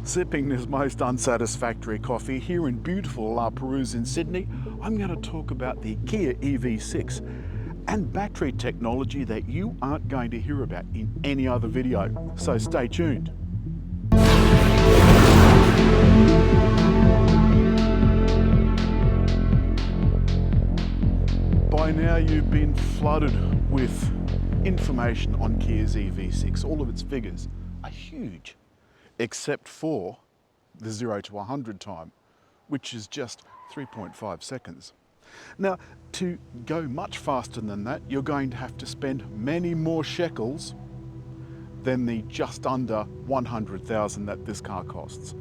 Sipping this most unsatisfactory coffee here in beautiful La Perouse in Sydney, I'm going to talk about the Kia EV6 and battery technology that you aren't going to hear about in any other video, so stay tuned. By now you've been flooded with information on Kia's EV6. All of its figures are huge, except for the 0 to 100 time, which is just 3.5 seconds. Now, to go much faster than that, you're going to have to spend many more shekels than the just under 100,000 that this car costs.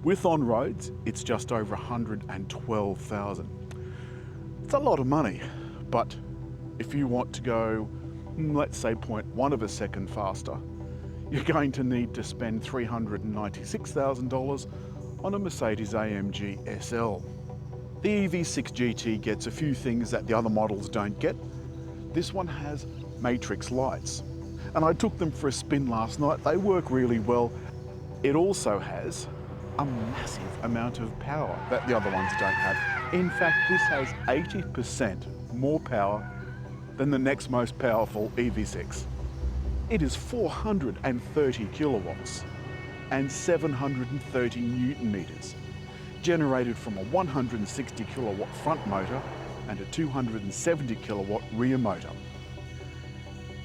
With on-roads, it's just over 112,000. It's a lot of money, but if you want to go, let's say 0.1 of a second faster, you're going to need to spend $396,000 on a Mercedes AMG SL. The EV6 GT gets a few things that the other models don't get. This one has matrix lights, and I took them for a spin last night. They work really well. It also has a massive amount of power that the other ones don't have. In fact, this has 80% more power than the next most powerful EV6. It is 430 kilowatts and 730 newton meters, generated from a 160 kilowatt front motor and a 270 kilowatt rear motor.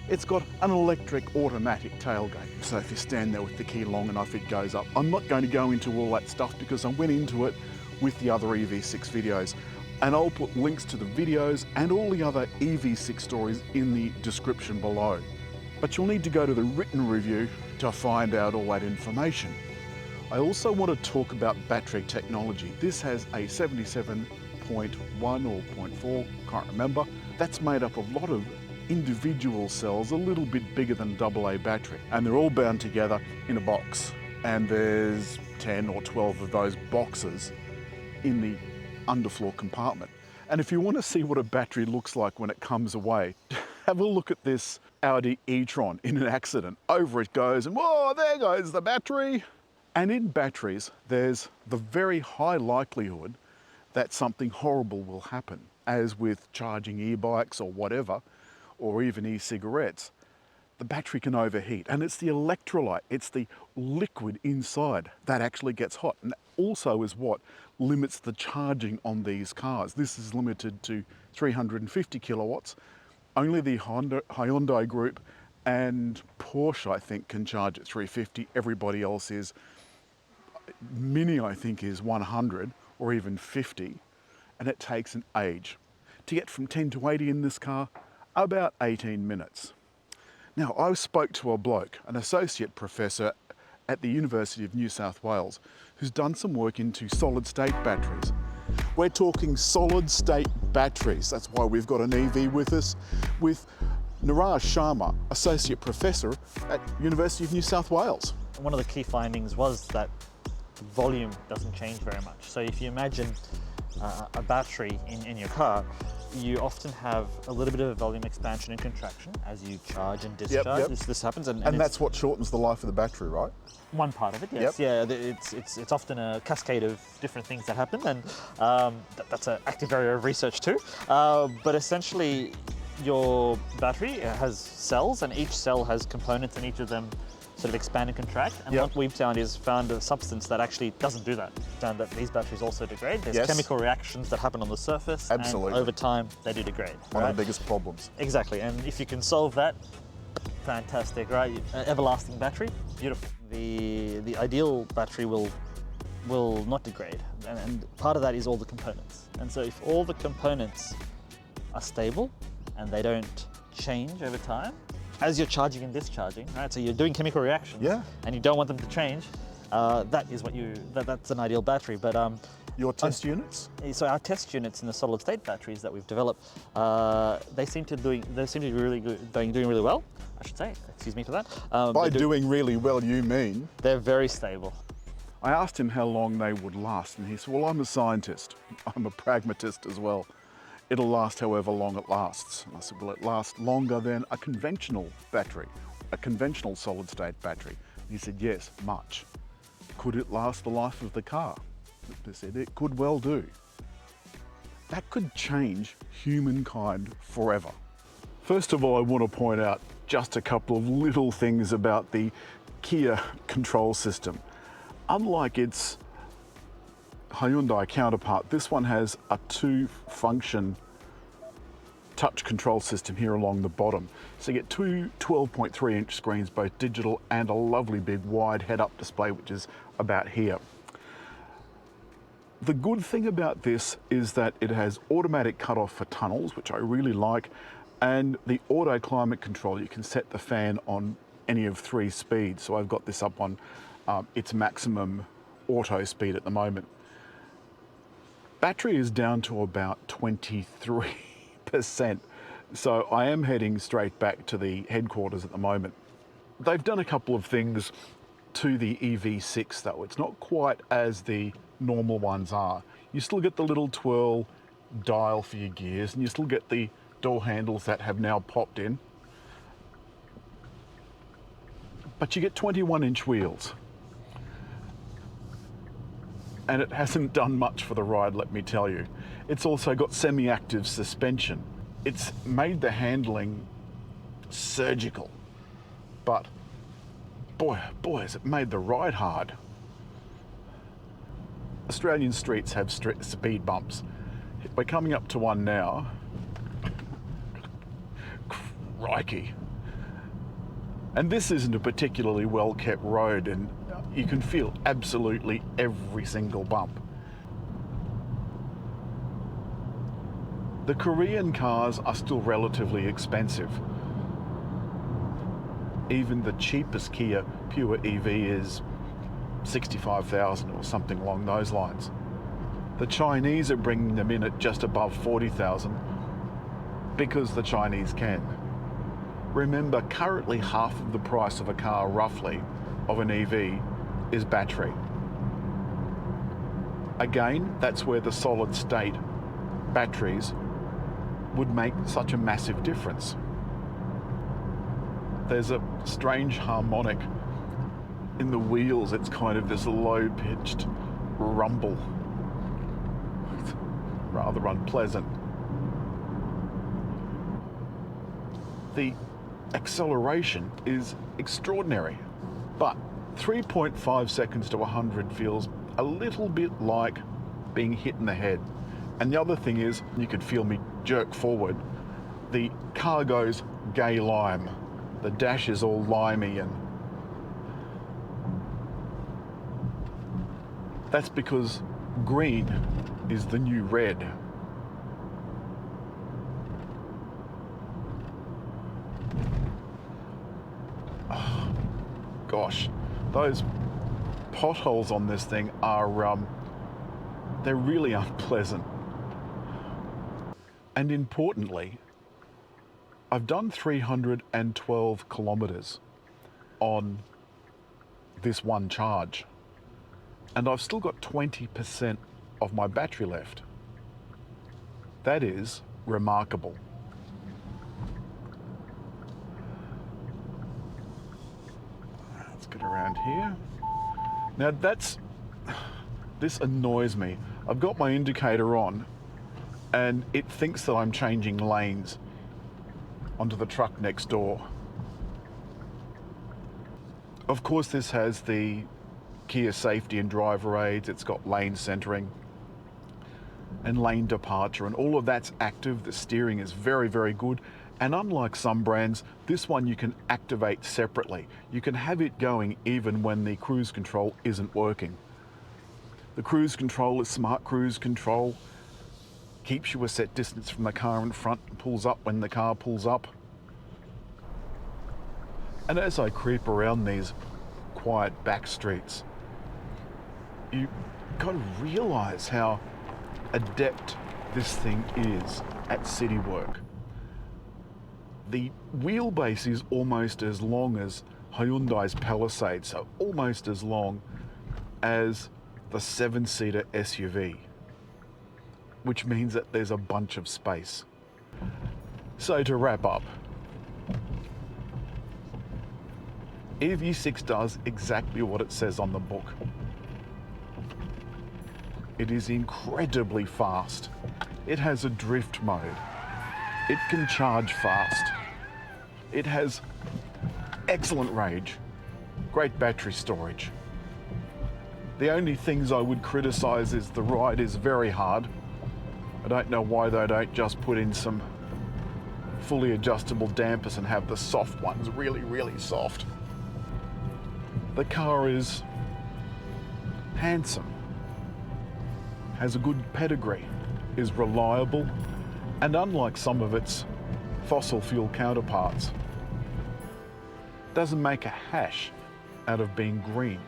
It's got an electric automatic tailgate, so if you stand there with the key long enough, it goes up. I'm not going to go into all that stuff because I went into it with the other EV6 videos, and I'll put links to the videos and all the other EV6 stories in the description below. But you'll need to go to the written review to find out all that information. I also want to talk about battery technology. This has a 77.1 or 0.4, can't remember. That's made up of a lot of individual cells, a little bit bigger than a AA battery. And they're all bound together in a box. And there's 10 or 12 of those boxes in the underfloor compartment. And if you want to see what a battery looks like when it comes away, have a look at this Audi e-tron in an accident. Over it goes, and whoa, there goes the battery. And in batteries, there's the very high likelihood that something horrible will happen, as with charging e-bikes or whatever, or even e-cigarettes. The battery can overheat, and it's the electrolyte, it's the liquid inside that actually gets hot, and also is what limits the charging on these cars. This is limited to 350 kilowatts. Only the Hyundai group and Porsche, I think, can charge at 350. Everybody else is, Mini, I think, is 100 or even 50, and it takes an age. To get from 10 to 80 in this car, about 18 minutes. Now, I spoke to a bloke, an associate professor at the University of New South Wales, who's done some work into solid-state batteries. We're talking solid-state batteries. That's why we've got an EV with us, with Niraj Sharma, associate professor at University of New South Wales. One of the key findings was that the volume doesn't change very much. So if you imagine a battery in your car, you often have a little bit of a volume expansion and contraction as you charge and discharge. Yep. This happens, and that's what shortens the life of the battery, right? One part of it, yes. Yep. Yeah, it's often a cascade of different things that happen, and that's an active area of research too. But essentially, your battery has cells, and each cell has components, and each of them sort of expand and contract. And what we've found is a substance that actually doesn't do that. Found that these batteries also degrade. There's chemical reactions that happen on the surface. Absolutely. And over time, they do degrade. One of the biggest problems. Exactly. And if you can solve that, fantastic, right? Everlasting battery, beautiful. The ideal battery will not degrade. And part of that is all the components. And so if all the components are stable and they don't change over time, as you're charging and discharging, right? So you're doing chemical reactions, and you don't want them to change. That's an ideal battery. But your test units? So our test units in the solid-state batteries that we've developed, they seem to be really good. They're doing really well, I should say. Excuse me for that. By doing really well, you mean? They're very stable. I asked him how long they would last, and he said, well, I'm a scientist. I'm a pragmatist as well. It'll last however long it lasts. And I said, well, it lasts longer than a conventional battery, a conventional solid-state battery. And he said, yes, much. Could it last the life of the car? They said it could well do. That could change humankind forever. First of all, I want to point out just a couple of little things about the Kia control system. Unlike its Hyundai counterpart, this one has a two-function touch control system here along the bottom. So you get two 12.3-inch screens, both digital, and a lovely big wide head-up display, which is about here. The good thing about this is that it has automatic cutoff for tunnels, which I really like, and the auto climate control. You can set the fan on any of 3 speeds. So I've got this up on its maximum auto speed at the moment. Battery is down to about 23%. So I am heading straight back to the headquarters at the moment. They've done a couple of things to the EV6 though. It's not quite as the normal ones are. You still get the little twirl dial for your gears, and you still get the door handles that have now popped in. But you get 21-inch wheels. And it hasn't done much for the ride, let me tell you. It's also got semi-active suspension. It's made the handling surgical, but boy, has it made the ride hard. Australian streets have speed bumps. We're coming up to one now. Crikey. And this isn't a particularly well-kept road, and you can feel absolutely every single bump. The Korean cars are still relatively expensive. Even the cheapest Kia pure EV is 65,000 or something along those lines. The Chinese are bringing them in at just above 40,000 because the Chinese can. Remember, currently half of the price of a car, roughly, of an EV is battery. Again, that's where the solid state batteries would make such a massive difference. There's a strange harmonic in the wheels. It's kind of this low-pitched rumble. It's rather unpleasant. The acceleration is extraordinary, but 3.5 seconds to 100 feels a little bit like being hit in the head. And the other thing is, you could feel me jerk forward. The car goes gay lime. The dash is all limey, and that's because green is the new red. Oh, gosh, those potholes on this thing are, they're really unpleasant. And importantly, I've done 312 kilometers on this one charge, and I've still got 20% of my battery left. That is remarkable. Let's get around here. Now this annoys me. I've got my indicator on, and it thinks that I'm changing lanes onto the truck next door. Of course, this has the Kia safety and driver aids. It's got lane centering and lane departure, and all of that's active. The steering is very, very good. And unlike some brands, this one you can activate separately. You can have it going even when the cruise control isn't working. The cruise control is smart cruise control. Keeps you a set distance from the car in front and pulls up when the car pulls up. And as I creep around these quiet back streets, you kind of realize how adept this thing is at city work. The wheelbase is almost as long as Hyundai's Palisade, so almost as long as the 7-seater SUV, which means that there's a bunch of space. So to wrap up, EV6 does exactly what it says on the book. It is incredibly fast. It has a drift mode. It can charge fast. It has excellent range, great battery storage. The only things I would criticize is the ride is very hard. I don't know why they don't just put in some fully adjustable dampers and have the soft ones really, really soft. The car is handsome, has a good pedigree, is reliable, and unlike some of its fossil fuel counterparts, doesn't make a hash out of being green.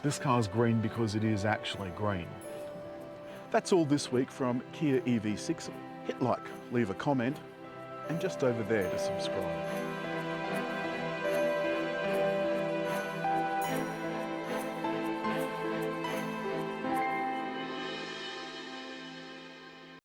This car's green because it is actually green. That's all this week from Kia EV6. Hit like, leave a comment, and just over there to subscribe.